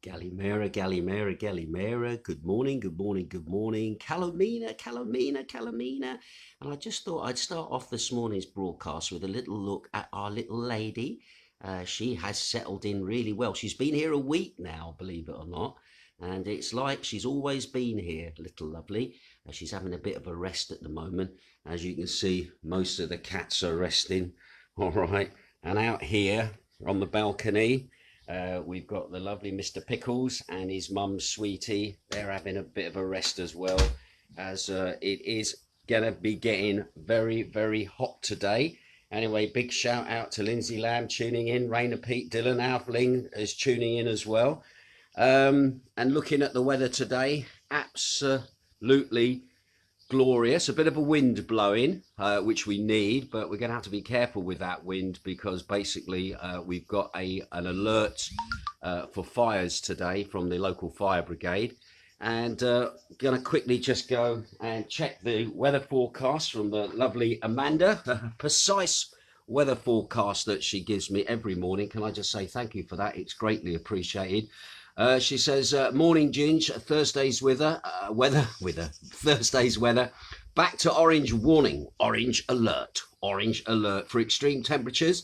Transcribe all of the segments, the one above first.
Galimera, Galimera, Galimera. Good morning, good morning, good morning. Calomina, Calomina, Calomina. And I just thought I'd start off this morning's broadcast with a little look at our little lady. She has settled in really well. She's been here a week now, believe it or not. And it's like she's always been here, little lovely. She's having a bit of a rest at the moment. As you can see, most of the cats are resting. All right. And out here on the balcony, we've got the lovely Mr. Pickles and his mum, Sweetie. They're having a bit of a rest as well, as it is going to be getting very, very hot today. Anyway, big shout out to Lindsay Lamb tuning in. Raina Pete Dylan Alfling is tuning in as well. And looking at the weather today, absolutely glorious. A bit of a wind blowing, which we need, but we're going to have to be careful with that wind because basically we've got an alert for fires today from the local fire brigade. And going to quickly just go and check the weather forecast from the lovely Amanda. Precise weather forecast that she gives me every morning. Can I just say thank you for that? It's greatly appreciated. She says, morning, Ginge, Thursday's weather, Thursday's weather, back to orange warning, orange alert for extreme temperatures,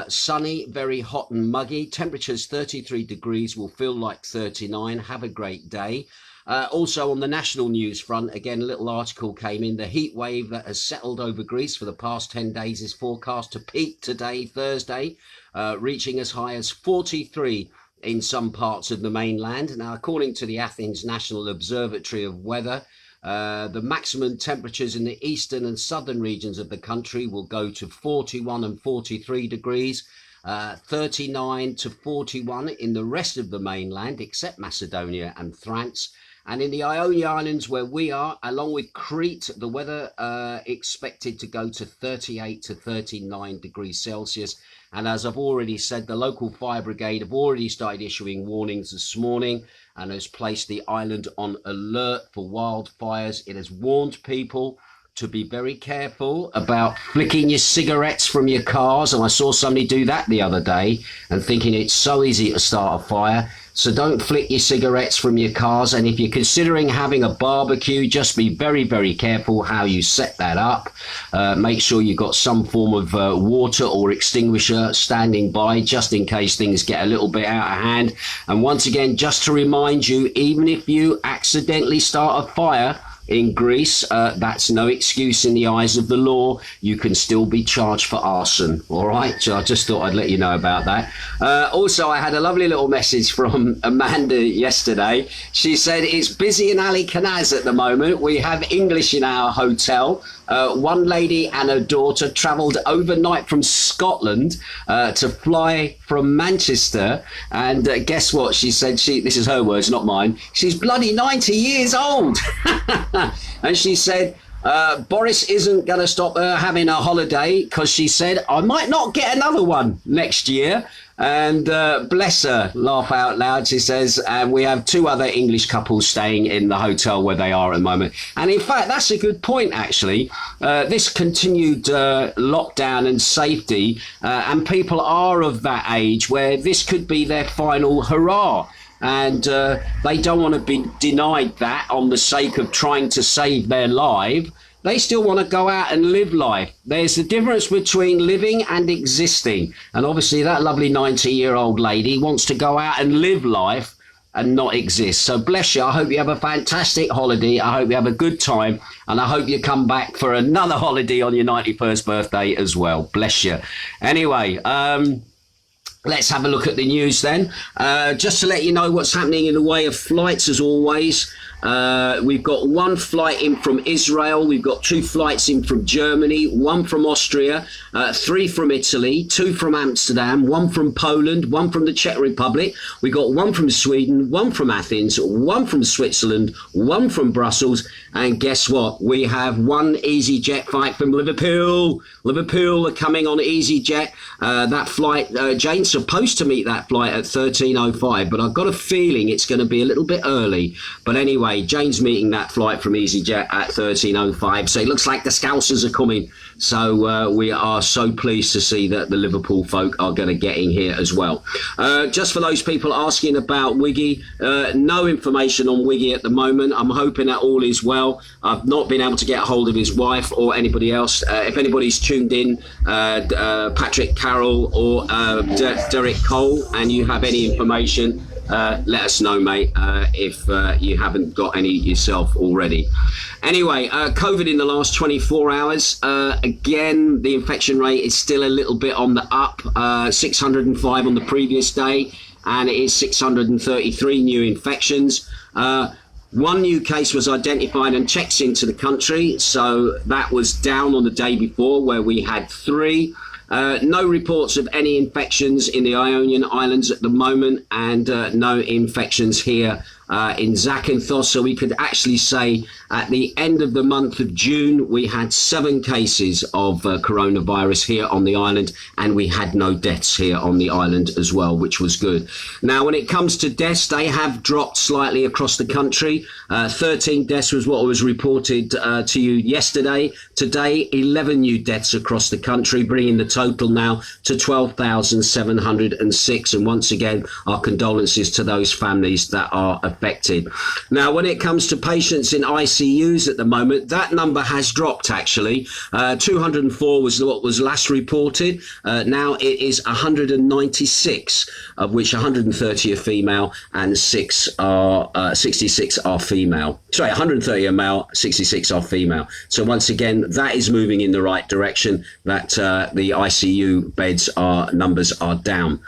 sunny, very hot and muggy, temperatures 33 degrees, will feel like 39, have a great day. Also on the national news front, again, a little article came in, the heat wave that has settled over Greece for the past 10 days is forecast to peak today, Thursday, reaching as high as 43 in some parts of the mainland. Now, according to the Athens National Observatory of Weather, the maximum temperatures in the eastern and southern regions of the country will go to 41 and 43 degrees, 39 to 41 in the rest of the mainland, except Macedonia and Thrace. And in the Ionian Islands, where we are, along with Crete, the weather expected to go to 38 to 39 degrees Celsius. And as I've already said, the local fire brigade have already started issuing warnings this morning and has placed the island on alert for wildfires. It has warned people to be very careful about flicking your cigarettes from your cars. And I saw somebody do that the other day and thinking it's so easy to start a fire. So don't flick your cigarettes from your cars. And if you're considering having a barbecue, just be very, very careful how you set that up. Make sure you've got some form of water or extinguisher standing by just in case things get a little bit out of hand. And once again, just to remind you, even if you accidentally start a fire in Greece, that's no excuse in the eyes of the law. You can still be charged for arson. All right, so I just thought I'd let you know about that. Also, I had a lovely little message from Amanda yesterday. She said it's busy in Ali Canaz at the moment. We have English in our hotel. One lady and her daughter travelled overnight from Scotland to fly from Manchester. And guess what? She said, this is her words, not mine. She's bloody 90 years old. And she said, Boris isn't going to stop her having a holiday because she said, I might not get another one next year. And bless her, laugh out loud, she says, and we have two other English couples staying in the hotel where they are at the moment. And in fact, that's a good point, actually. This continued lockdown and safety, and people are of that age where this could be their final hurrah. And they don't want to be denied that on the sake of trying to save their life. They still want to go out and live life. There's a difference between living and existing. And obviously that lovely 90-year-old lady wants to go out and live life and not exist. So bless you. I hope you have a fantastic holiday. I hope you have a good time. And I hope you come back for another holiday on your 91st birthday as well. Bless you. Anyway, let's have a look at the news then. Just to let you know what's happening in the way of flights, as always. We've got one flight in from Israel. We've got two flights in from Germany, one from Austria, three from Italy, two from Amsterdam, one from Poland, one from the Czech Republic. We got one from Sweden, one from Athens, one from Switzerland, one from Brussels. And guess what? We have one EasyJet flight from Liverpool. Liverpool are coming on EasyJet. That flight, Jane's supposed to meet that flight at 13:05, but I've got a feeling it's going to be a little bit early. But anyway, way, Jane's meeting that flight from EasyJet at 13:05. So it looks like the Scousers are coming. So we are so pleased to see that the Liverpool folk are going to get in here as well. Just for those people asking about Wiggy, no information on Wiggy at the moment. I'm hoping that all is well. I've not been able to get a hold of his wife or anybody else. If anybody's tuned in, Patrick Carroll or Derek Cole, and you have any information, let us know, mate, if you haven't got any yourself already. Anyway, COVID in the last 24 hours. Again, the infection rate is still a little bit on the up. 605 on the previous day, and it is 633 new infections. One new case was identified and checked into the country, so that was down on the day before where we had 3. No reports of any infections in the Ionian Islands at the moment, and no infections here in Zakynthos. So we could actually say at the end of the month of June, we had 7 cases of coronavirus here on the island, and we had no deaths here on the island as well, which was good. Now, when it comes to deaths, they have dropped slightly across the country. 13 deaths was what was reported to you yesterday. Today, 11 new deaths across the country, bringing the total now to 12,706. And once again, our condolences to those families that are affected. Now, when it comes to patients in ICUs at the moment, that number has dropped actually. 204 was what was last reported. Now it is 196, of which 130 are female and 66 are female. Sorry, 130 are male, 66 are female. So once again, that is moving in the right direction, that the ICU beds numbers are down.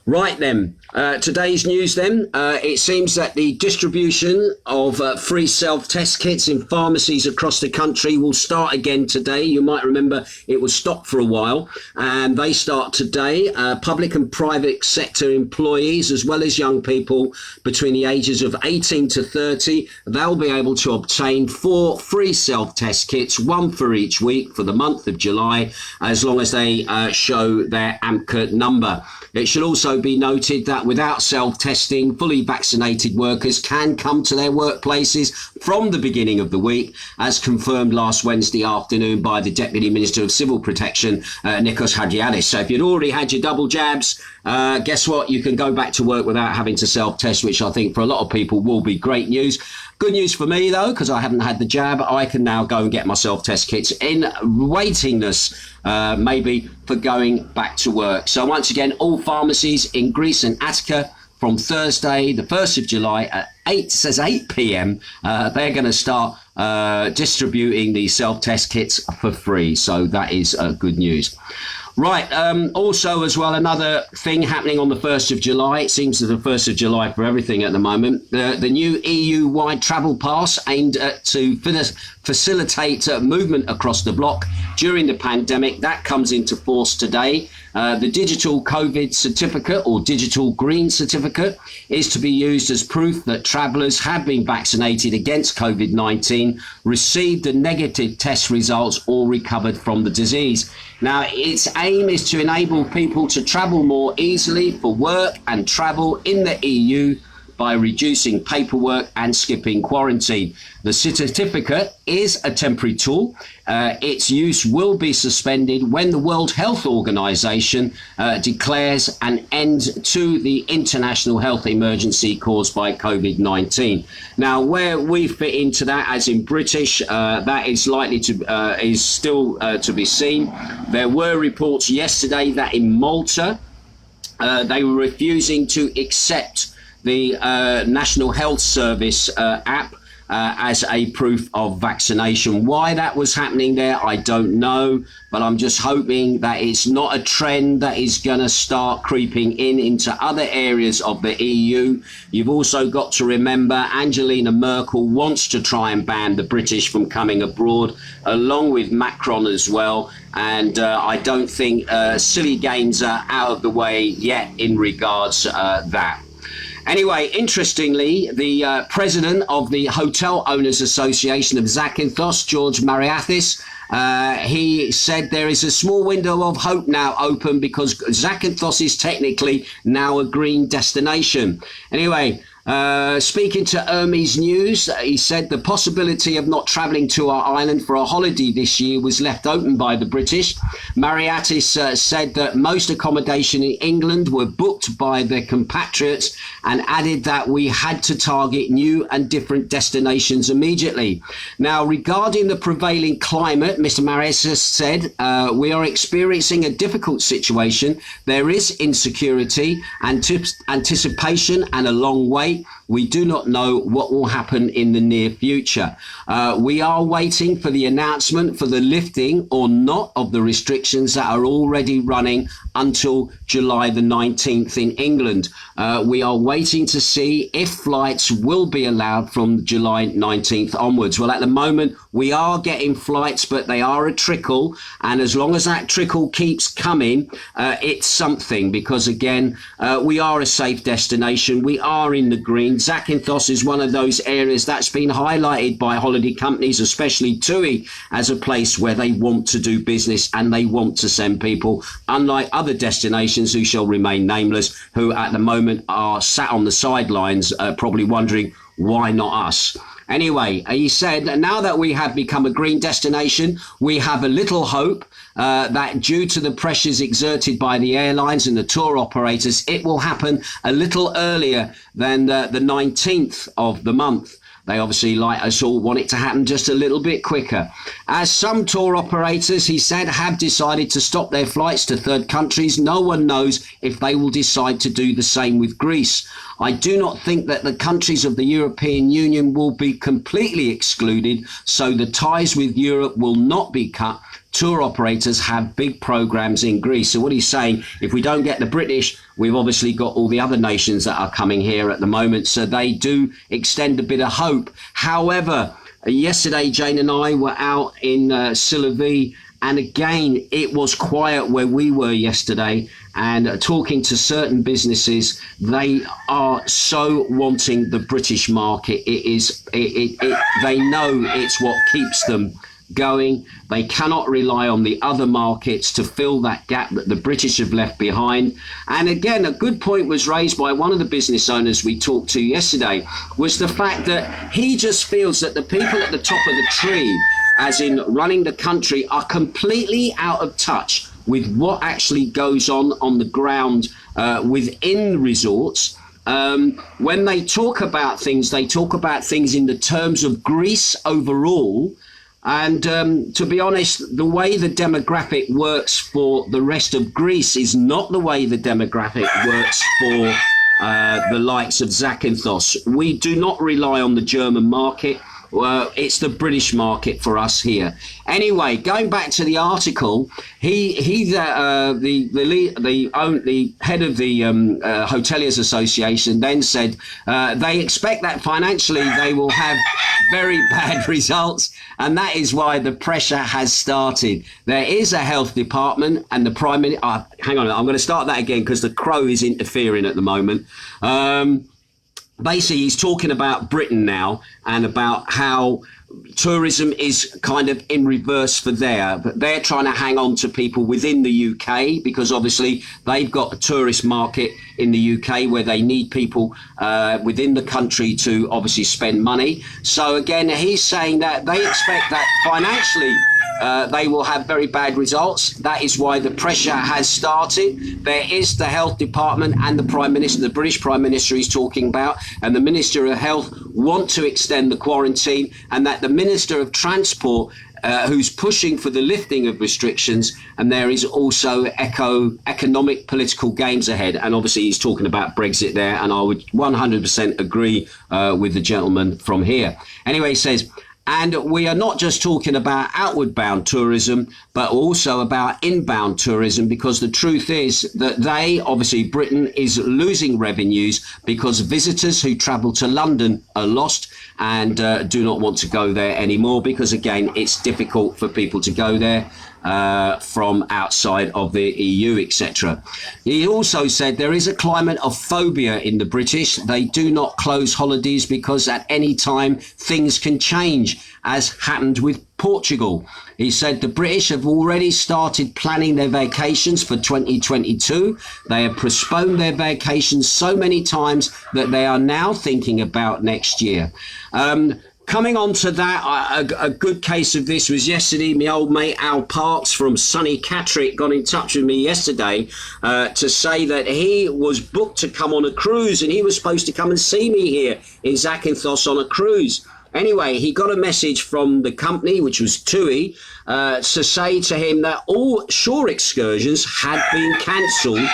Right then, today's news then, it seems that the distribution of free self-test kits in pharmacies across the country will start again today. You might remember it was stopped for a while, and they start today. Public and private sector employees, as well as young people between the ages of 18 to 30, they'll be able to obtain 4 free self-test kits, 1 for each week for the month of July, as long as they show their AMCA number. It should also be noted that without self-testing, fully vaccinated workers can come to their workplaces from the beginning of the week, as confirmed last Wednesday afternoon by the Deputy Minister of Civil Protection, Nikos Hadjiadis. So if you'd already had your double jabs, guess what? You can go back to work without having to self-test, which I think for a lot of people will be great news. Good news for me, though, because I haven't had the jab. I can now go and get my self-test kits in waitingness, maybe for going back to work. So once again, all pharmacies in Greece and Attica from Thursday, the 1st of July at 8 p.m, they're going to start distributing the self-test kits for free. So that is good news. Right, also as well, another thing happening on the 1st of July. It seems that the 1st of July for everything at the moment. The new EU-wide travel pass aimed to facilitate movement across the bloc during the pandemic. That comes into force today. The digital COVID certificate, or digital green certificate, is to be used as proof that travellers have been vaccinated against COVID-19, received the negative test results, or recovered from the disease. Now, its aim is to enable people to travel more easily for work and travel in the EU by reducing paperwork and skipping quarantine. The certificate is a temporary tool. Its use will be suspended when the World Health Organization declares an end to the international health emergency caused by COVID-19. Now, where we fit into that, as in British, that is likely to is still to be seen. There were reports yesterday that in Malta, they were refusing to accept the National Health Service app as a proof of vaccination. Why that was happening there, I don't know, but I'm just hoping that it's not a trend that is going to start creeping into other areas of the EU. You've also got to remember Angela Merkel wants to try and ban the British from coming abroad, along with Macron as well. And I don't think silly games are out of the way yet in regards to that. Anyway, interestingly, the president of the Hotel Owners Association of Zakynthos, George Mariathis, he said there is a small window of hope now open because Zakynthos is technically now a green destination. Anyway, Speaking to Hermes News, he said the possibility of not travelling to our island for a holiday this year was left open by the British. Margaris said that most accommodation in England were booked by their compatriots and added that we had to target new and different destinations immediately. Now, regarding the prevailing climate, Mr. Margaris said, we are experiencing a difficult situation. There is insecurity, anticipation and a long wait. We do not know what will happen in the near future. We are waiting for the announcement for the lifting or not of the restrictions that are already running until July the 19th in England. We are waiting to see if flights will be allowed from July 19th onwards. Well, at the moment, we are getting flights, but they are a trickle. And as long as that trickle keeps coming, it's something because, again, we are a safe destination. We are in the green. Zakynthos is one of those areas that's been highlighted by holiday companies, especially TUI, as a place where they want to do business and they want to send people, unlike other destinations who shall remain nameless, who at the moment are sat on the sidelines, probably wondering why not us. Anyway, he said that now that we have become a green destination, we have a little hope that due to the pressures exerted by the airlines and the tour operators, it will happen a little earlier than the 19th of the month. They obviously, like us all, want it to happen just a little bit quicker. As some tour operators, he said, have decided to stop their flights to third countries, no one knows if they will decide to do the same with Greece. I do not think that the countries of the European Union will be completely excluded, so the ties with Europe will not be cut. Tour operators have big programs in Greece. So what he's saying, if we don't get the British, we've obviously got all the other nations that are coming here at the moment. So they do extend a bit of hope. However, yesterday, Jane and I were out in Silavy, and again, it was quiet where we were yesterday. And talking to certain businesses, they are so wanting the British market. They know it's what keeps them going. They cannot rely on the other markets to fill that gap that the British have left behind. And again, a good point was raised by one of the business owners we talked to yesterday, was the fact that he just feels that the people at the top of the tree, as in running the country, are completely out of touch with what actually goes on the ground within resorts. When they talk about things, they talk about things in the terms of Greece overall. And to be honest, the way the demographic works for the rest of Greece is not the way the demographic works for the likes of Zakynthos. We do not rely on the German market. It's the British market for us here. Anyway, going back to the article, the head of the Hoteliers Association then said they expect that financially they will have very bad results, and that is why the pressure has started. There is a health department, and the Prime Minister. Hang on, I'm going to start that again because the crow is interfering at the moment. Basically, he's talking about Britain now and about how tourism is kind of in reverse for there, but they're trying to hang on to people within the UK because obviously they've got a tourist market in the UK where they need people within the country to obviously spend money. So again, he's saying that they expect that financially they will have very bad results. That is why the pressure has started. There is the health department and the Prime Minister, the British Prime Minister he's talking about, and the Minister of Health want to extend the quarantine, and that the Minister of Transport who's pushing for the lifting of restrictions, and there is also economic political games ahead. And obviously he's talking about Brexit there, and I would 100% agree with the gentleman from here. Anyway, he says, and we are not just talking about outward bound tourism, but also about inbound tourism, because the truth is that obviously Britain is losing revenues because visitors who travel to London are lost and do not want to go there anymore because, again, it's difficult for people to go there. from outside of the EU, etc. He also said there is a climate of phobia in the British. They do not close holidays because at any time things can change, as happened with Portugal. He said the British have already started planning their vacations for 2022. They have postponed their vacations so many times that they are now thinking about next year. Coming on to that, a good case of this was yesterday. My old mate Al Parks from sunny Catterick got in touch with me yesterday to say that he was booked to come on a cruise and he was supposed to come and see me here in Zakynthos on a cruise. Anyway, he got a message from the company, which was TUI, to say to him that all shore excursions had been cancelled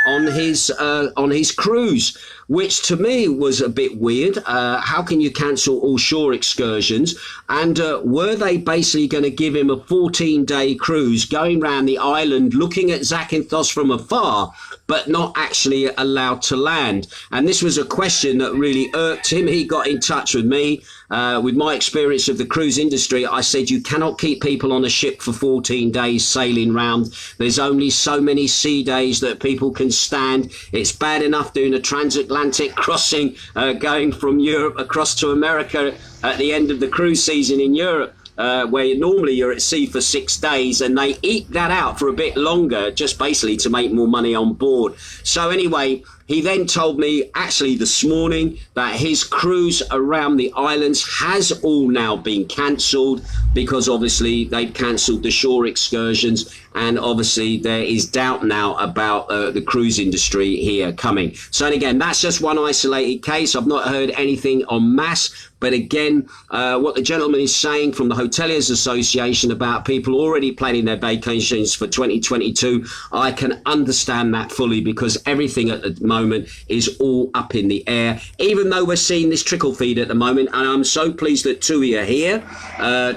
on his cruise, which to me was a bit weird. How can you cancel all shore excursions? And were they basically going to give him a 14-day cruise going around the island looking at Zakynthos from afar, but not actually allowed to land? And this was a question that really irked him. He got in touch with me. With my experience of the cruise industry, I said, you cannot keep people on a ship for 14 days sailing round. There's only so many sea days that people can stand. It's bad enough doing a transatlantic crossing, going from Europe across to America at the end of the cruise season in Europe. Where normally you're at sea for 6 days, and they eke that out for a bit longer, just basically to make more money on board. So anyway, he then told me actually this morning that his cruise around the islands has all now been cancelled because obviously they've cancelled the shore excursions, and obviously there is doubt now about the cruise industry here coming. So and again, that's just one isolated case. I've not heard anything en masse. But again, what the gentleman is saying from the Hoteliers Association about people already planning their vacations for 2022, I can understand that fully, because everything at the moment is all up in the air, even though we're seeing this trickle feed at the moment. And I'm so pleased that TUI are here.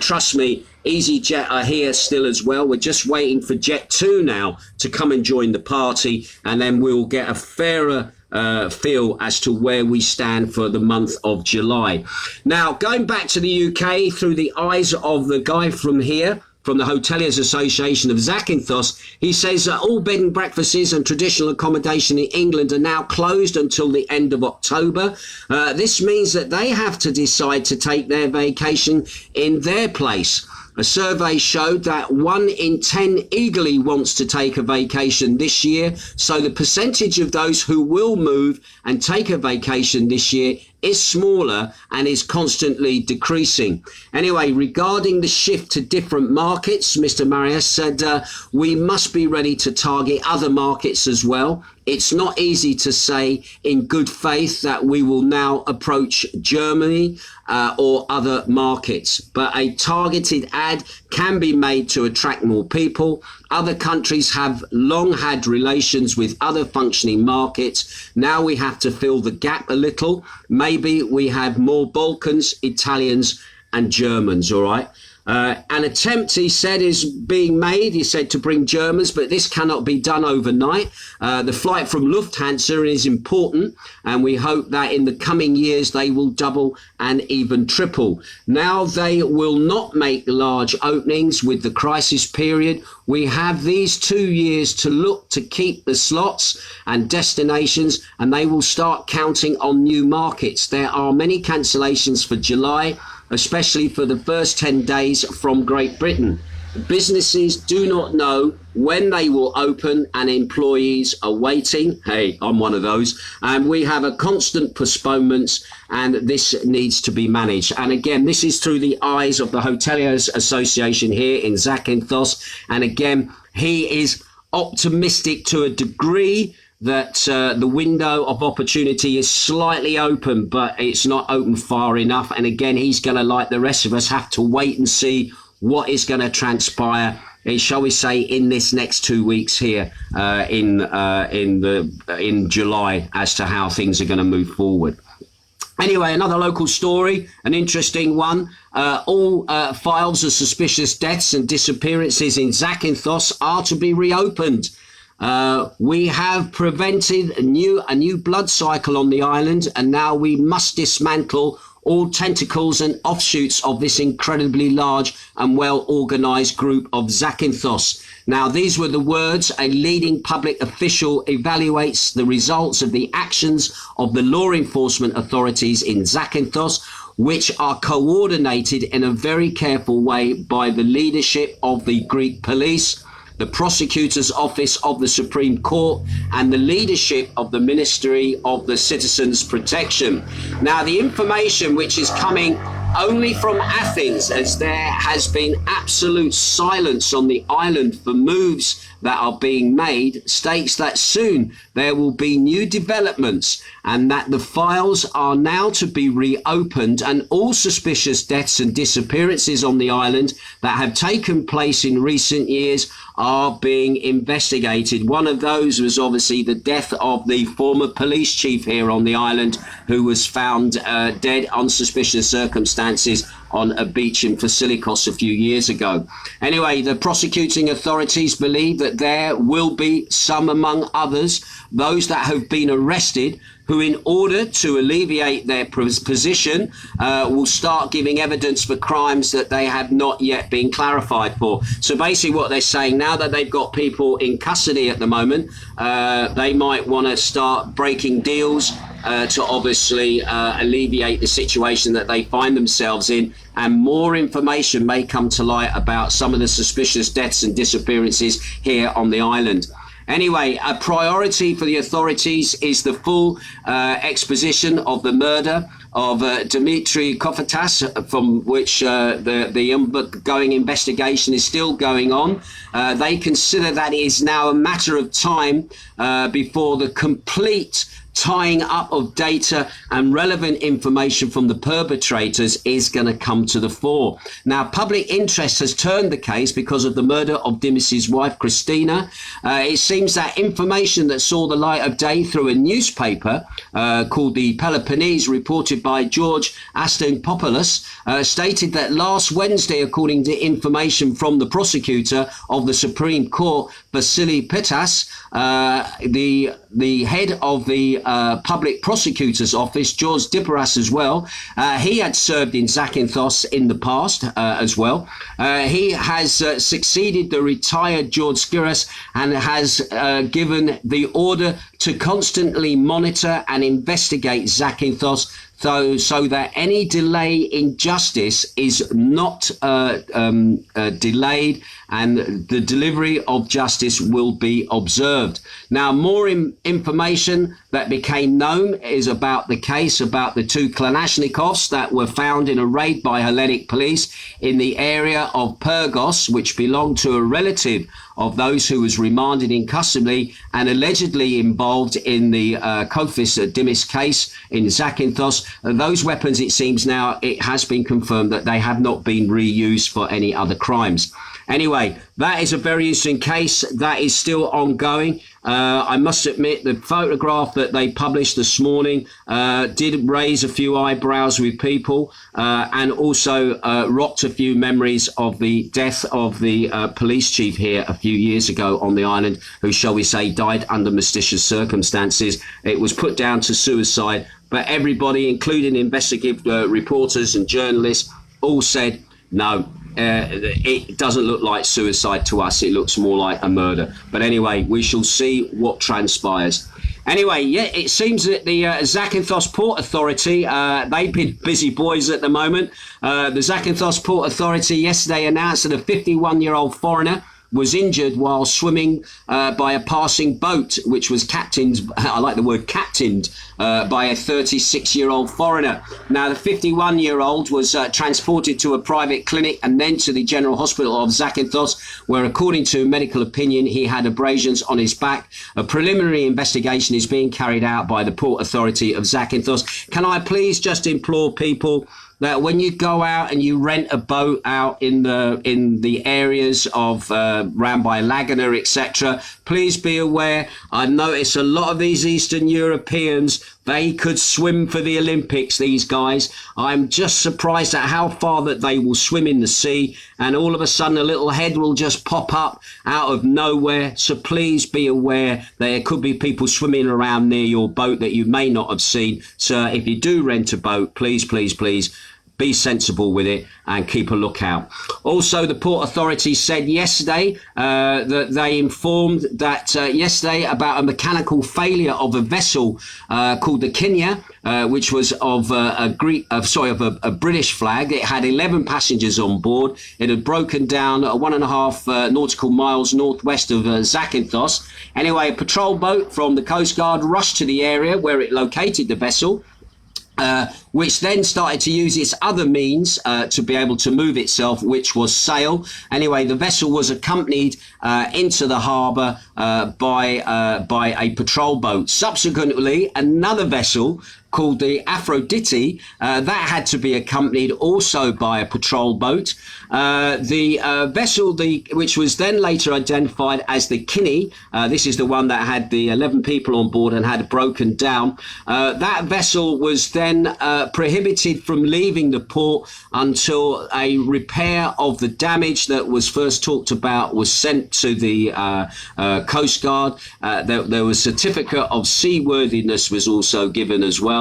Trust me, EasyJet are here still as well. We're just waiting for Jet2 now to come and join the party, and then we'll get a fairer feel as to where we stand for the month of July. Now, going back to the UK through the eyes of the guy from here, from the Hoteliers Association of Zakynthos, he says that all bed and breakfasts and traditional accommodation in England are now closed until the end of October. This means that they have to decide to take their vacation in their place. A survey showed that 1 in 10 eagerly wants to take a vacation this year, so the percentage of those who will move and take a vacation this year is smaller and is constantly decreasing. Anyway, regarding the shift to different markets, Mr. Marias said we must be ready to target other markets as well. It's not easy to say in good faith that we will now approach Germany or other markets, but a targeted ad can be made to attract more people. Other countries have long had relations with other functioning markets. Now we have to fill the gap a little. Maybe we have more Balkans, Italians and Germans, all right? An attempt, he said, is being made, he said, to bring Germans, but this cannot be done overnight. The flight from Lufthansa is important, and we hope that in the coming years they will double and even triple. Now they will not make large openings with the crisis period. We have these 2 years to look to keep the slots and destinations, and they will start counting on new markets. There are many cancellations for July, especially for the first 10 days from Great Britain. Businesses do not know when they will open and employees are waiting. Hey, I'm one of those. And we have a constant postponements, and this needs to be managed. And again, this is through the eyes of the Hoteliers Association here in Zakynthos. And again, he is optimistic to a degree that the window of opportunity is slightly open, but it's not open far enough. And again, he's going to, like the rest of us, have to wait and see what is going to transpire, shall we say, in this next 2 weeks here in July, as to how things are going to move forward. Anyway, another local story, an interesting one. All files of suspicious deaths and disappearances in Zakynthos are to be reopened. We have prevented a new blood cycle on the island, and now we must dismantle all tentacles and offshoots of this incredibly large and well-organized group of Zakynthos. Now, these were the words a leading public official evaluates the results of the actions of the law enforcement authorities in Zakynthos, which are coordinated in a very careful way by the leadership of the Greek police, the prosecutor's office of the Supreme Court, and the leadership of the Ministry of the Citizens' Protection. Now, the information which is coming only from Athens, as there has been absolute silence on the island for moves that are being made, states that soon there will be new developments and that the files are now to be reopened, and all suspicious deaths and disappearances on the island that have taken place in recent years are being investigated. One of those was obviously the death of the former police chief here on the island, who was found dead on suspicious circumstances on a beach in Pharsalikos a few years ago. Anyway, the prosecuting authorities believe that there will be some among others, those that have been arrested, who in order to alleviate their position will start giving evidence for crimes that they have not yet been clarified for. So basically what they're saying, now that they've got people in custody at the moment, they might want to start breaking deals to obviously alleviate the situation that they find themselves in, and more information may come to light about some of the suspicious deaths and disappearances here on the island. Anyway, a priority for the authorities is the full exposition of the murder of Dimitri Kofitas, from which the ongoing investigation is still going on. They consider that it is now a matter of time before the complete tying up of data and relevant information from the perpetrators is going to come to the fore. Now, public interest has turned the case because of the murder of Dimitri's wife, Christina. It seems that information that saw the light of day through a newspaper called the Peloponnese, reported by George Astanopoulos, stated that last Wednesday, according to information from the prosecutor of the Supreme Court, Vasily Pitas, the head of the public prosecutor's office, George Diparas as well, he had served in Zakynthos in the past as well. He has succeeded the retired George Skiras and has given the order to constantly monitor and investigate Zakynthos, so that any delay in justice is not delayed, and the delivery of justice will be observed. Now, more information that became known is about the case about the two Kalashnikovs that were found in a raid by Hellenic police in the area of Pyrgos, which belonged to a relative of those who was remanded in custody and allegedly involved in the Kofis Dimis case in Zakynthos. Those weapons, it seems now, it has been confirmed that they have not been reused for any other crimes. Anyway, that is a very interesting case that is still ongoing. I must admit, the photograph that they published this morning did raise a few eyebrows with people, and also rocked a few memories of the death of the police chief here a few years ago on the island, who, shall we say, died under mysterious circumstances. It was put down to suicide, but everybody, including investigative reporters and journalists, all said no. It doesn't look like suicide to us. It looks more like a murder. But anyway, we shall see what transpires. Anyway, yeah, it seems that the Zakynthos Port Authority, they've been busy boys at the moment. The Zakynthos Port Authority yesterday announced that a 51-year-old foreigner was injured while swimming by a passing boat, which was captained, I like the word captained, by a 36-year-old foreigner. Now, the 51-year-old was transported to a private clinic and then to the General Hospital of Zakynthos, where, according to medical opinion, he had abrasions on his back. A preliminary investigation is being carried out by the Port Authority of Zakynthos. Can I please just implore people that when you go out and you rent a boat out in the areas of round by Laguna, etc., please be aware. I notice a lot of these Eastern Europeans They could swim for the Olympics, these guys. I'm just surprised at how far that they will swim in the sea, and all of a sudden a little head will just pop up out of nowhere. So please be aware there could be people swimming around near your boat that you may not have seen. So if you do rent a boat, please, please, please, be sensible with it and keep a lookout. Also, the Port Authority said yesterday that they informed that yesterday about a mechanical failure of a vessel called the Ginge, which was of a British flag. It had 11 passengers on board. It had broken down 1.5 nautical miles northwest of Zakynthos. Anyway, a patrol boat from the Coast Guard rushed to the area where it located the vessel, which then started to use its other means to be able to move itself, which was sail. Anyway, the vessel was accompanied into the harbour by a patrol boat. Subsequently, another vessel called the Aphrodite, that had to be accompanied also by a patrol boat. The vessel, which was then later identified as the Ginge, this is the one that had the 11 people on board and had broken down. That vessel was then prohibited from leaving the port until a repair of the damage that was first talked about was sent to the Coast Guard. There was a certificate of seaworthiness was also given as well.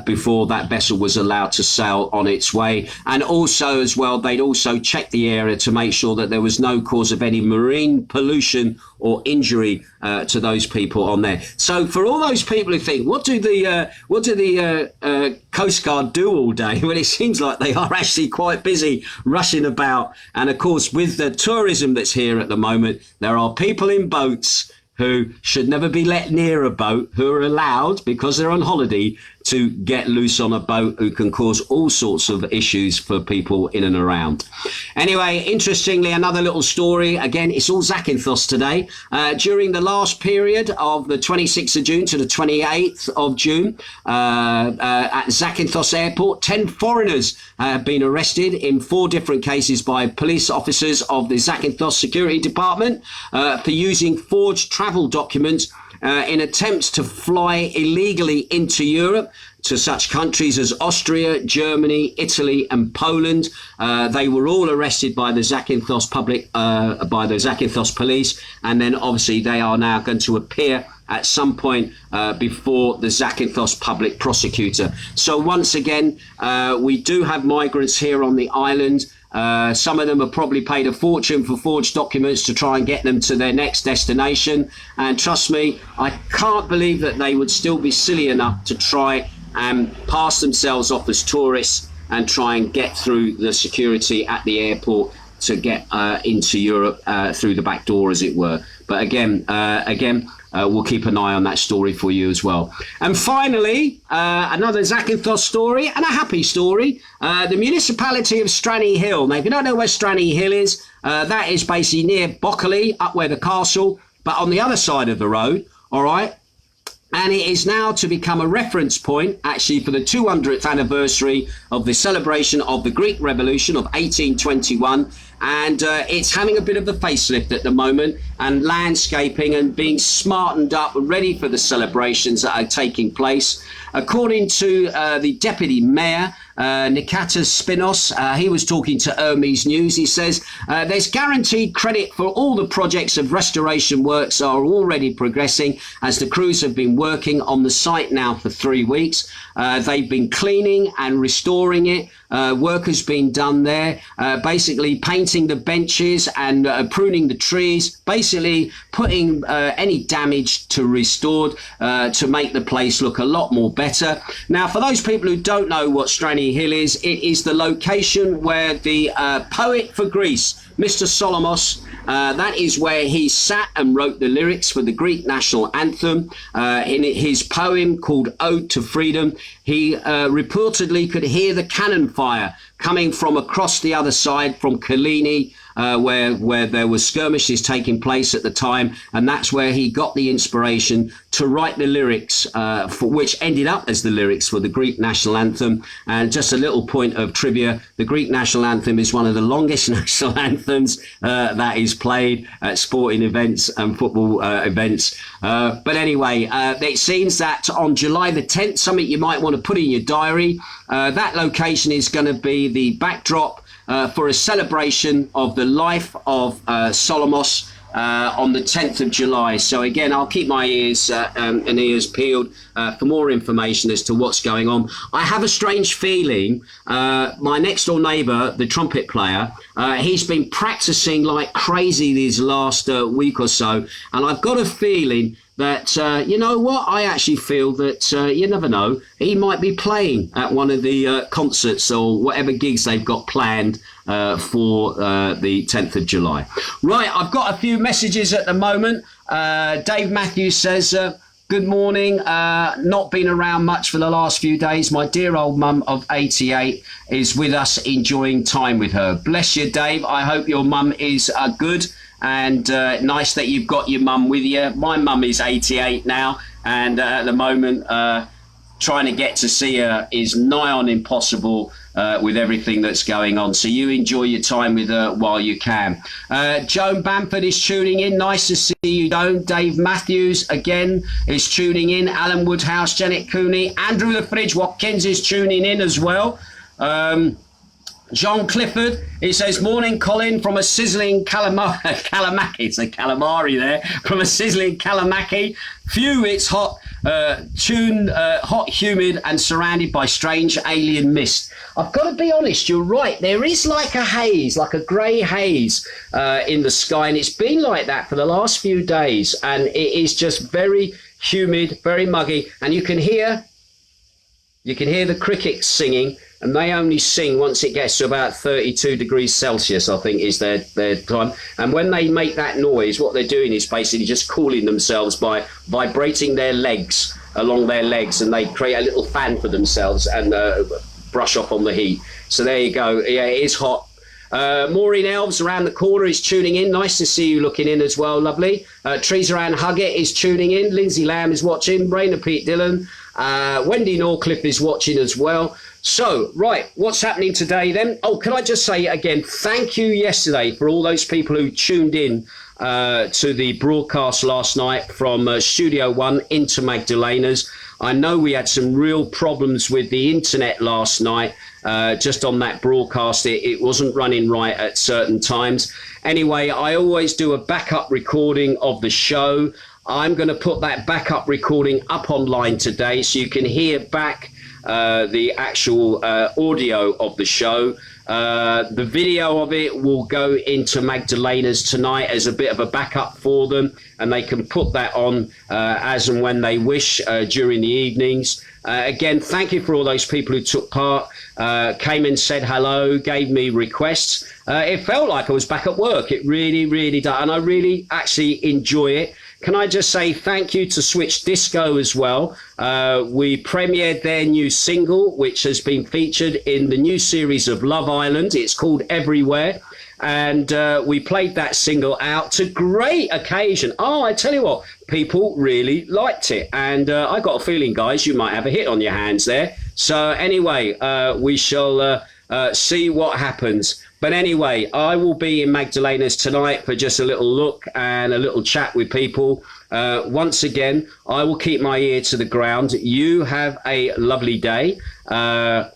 Before that vessel was allowed to sail on its way. And also as well, they'd also checked the area to make sure that there was no cause of any marine pollution or injury to those people on there. So for all those people who think, what do the Coast Guard do all day? Well, it seems like they are actually quite busy rushing about. And of course, with the tourism that's here at the moment, there are people in boats who should never be let near a boat, who are allowed, because they're on holiday, to get loose on a boat, who can cause all sorts of issues for people in and around. Anyway, interestingly, another little story. Again, it's all Zakynthos today. During the last period of the 26th of June to the 28th of June, at Zakynthos Airport, 10 foreigners have been arrested in 4 different cases by police officers of the Zakynthos Security Department for using forged travel documents in attempts to fly illegally into Europe to such countries as Austria, Germany, Italy and Poland. They were all arrested by the Zakynthos Zakynthos police, and then obviously they are now going to appear at some point before the Zakynthos public prosecutor. So once again, we do have migrants here on the island. Some of them have probably paid a fortune for forged documents to try and get them to their next destination. And trust me, I can't believe that they would still be silly enough to try and pass themselves off as tourists and try and get through the security at the airport to get into Europe through the back door, as it were. But again, we'll keep an eye on that story for you as well. And finally, another Zakynthos story, and a happy story. The municipality of Santorini Hill. Now, if you don't know where Santorini Hill is, that is basically near Boccoli, up where the castle, but on the other side of the road, all right? And it is now to become a reference point, actually, for the 200th anniversary of the celebration of the Greek Revolution of 1821. And it's having a bit of a facelift at the moment, and landscaping and being smartened up, ready for the celebrations that are taking place. According to the Deputy Mayor, Nikatas Spinos, he was talking to Hermes News. He says there's guaranteed credit for all the projects of restoration works are already progressing, as the crews have been working on the site now for 3 weeks. They've been cleaning and restoring it. Work has been done there, basically painting the benches and pruning the trees, basically putting any damage to restored to make the place look a lot more better. Now, for those people who don't know what Santorini Hill is, it is the location where the poet for Greece, Mr. Solomos, that is where he sat and wrote the lyrics for the Greek national anthem. In his poem called Ode to Freedom, he reportedly could hear the cannon fire coming from across the other side from Kalini, where there was skirmishes taking place at the time, and that's where he got the inspiration to write the lyrics, for which ended up as the lyrics for the Greek national anthem. And just a little point of trivia: the Greek national anthem is one of the longest national anthems that is played at sporting events and football events. But anyway, it seems that on July the 10th, something you might want to put in your diary. That location is going to be the backdrop for a celebration of the life of Solomos on the 10th of July. So again, I'll keep my ears and ears peeled for more information as to what's going on. I have a strange feeling my next door neighbour, the trumpet player, he's been practicing like crazy these last week or so, and I've got a feeling that, you know what, I actually feel that, you never know, he might be playing at one of the concerts or whatever gigs they've got planned for the 10th of July. Right, I've got a few messages at the moment. Dave Matthews says, good morning, not been around much for the last few days. My dear old mum of 88 is with us, enjoying time with her. Bless you, Dave. I hope your mum is good. And nice that you've got your mum with you. My mum is 88 now, and at the moment, trying to get to see her is nigh on impossible with everything that's going on. So you enjoy your time with her while you can. Joan Bamford is tuning in. Nice to see you, Joan. Dave Matthews, again, is tuning in. Alan Woodhouse, Janet Cooney. Andrew the Fridge Watkins is tuning in as well. John Clifford, he says, morning, Colin, from a sizzling calamari. It's a calamari there. From a sizzling calamari. Phew, it's hot. Hot, humid, and surrounded by strange alien mist. I've got to be honest, you're right. There is like a haze, like a grey haze in the sky, and it's been like that for the last few days, and it is just very humid, very muggy, and you can hear the crickets singing. And they only sing once it gets to about 32 degrees Celsius, I think, is their time. And when they make that noise, what they're doing is basically just cooling themselves by vibrating their legs along their legs, and they create a little fan for themselves and brush off on the heat. So there you go. Yeah, it is hot. Maureen Elves around the corner is tuning in. Nice to see you looking in as well. Lovely. Teresa Ann Huggett is tuning in. Lindsay Lamb is watching. Raina Pete Dillon. Wendy Norcliffe is watching as well. So, right, what's happening today then? Oh, can I just say again, thank you yesterday for all those people who tuned in to the broadcast last night from Studio One into Magdalena's. I know we had some real problems with the internet last night, just on that broadcast. It wasn't running right at certain times. Anyway, I always do a backup recording of the show. I'm going to put that backup recording up online today so you can hear back the actual audio of the show. The video of it will go into Magdalena's tonight as a bit of a backup for them, and they can put that on as and when they wish during the evenings. Again, thank you for all those people who took part, came and said hello, gave me requests. It felt like I was back at work. It really, really does, and I really actually enjoy it. Can I just say thank you to Switch Disco as well. We premiered their new single, which has been featured in the new series of Love Island. It's called Everywhere. And we played that single out to great occasion. Oh, I tell you what, people really liked it. And I got a feeling, guys, you might have a hit on your hands there. So anyway, we shall see what happens. But anyway, I will be in Magdalena's tonight for just a little look and a little chat with people. Once again, I will keep my ear to the ground. You have a lovely day.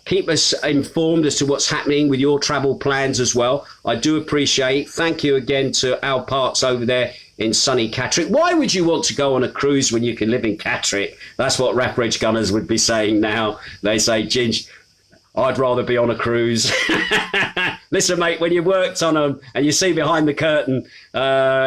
Keep us informed as to what's happening with your travel plans as well. I do appreciate. Thank you again to Al Parks over there in sunny Catterick. Why would you want to go on a cruise when you can live in Catterick? That's what Rappridge Gunners would be saying now. They say, Ginge, I'd rather be on a cruise. Listen, mate, when you worked on them and you see behind the curtain,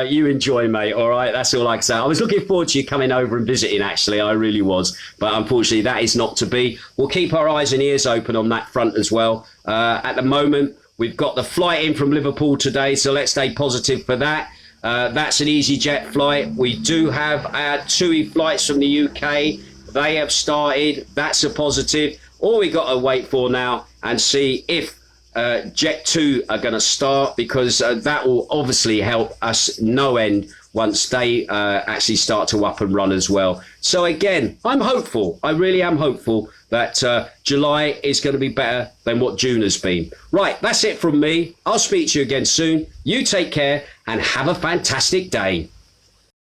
you enjoy, mate, all right? That's all I can say. I was looking forward to you coming over and visiting, actually. I really was. But unfortunately, that is not to be. We'll keep our eyes and ears open on that front as well. At the moment, we've got the flight in from Liverpool today, so let's stay positive for that. That's an EasyJet flight. We do have our TUI flights from the UK. They have started. That's a positive. All we got to wait for now and see if Jet 2 are going to start, because that will obviously help us no end once they actually start to up and run as well. So again, I'm hopeful. I really am hopeful that July is going to be better than what June has been. Right, that's it from me. I'll speak to you again soon. You take care and have a fantastic day.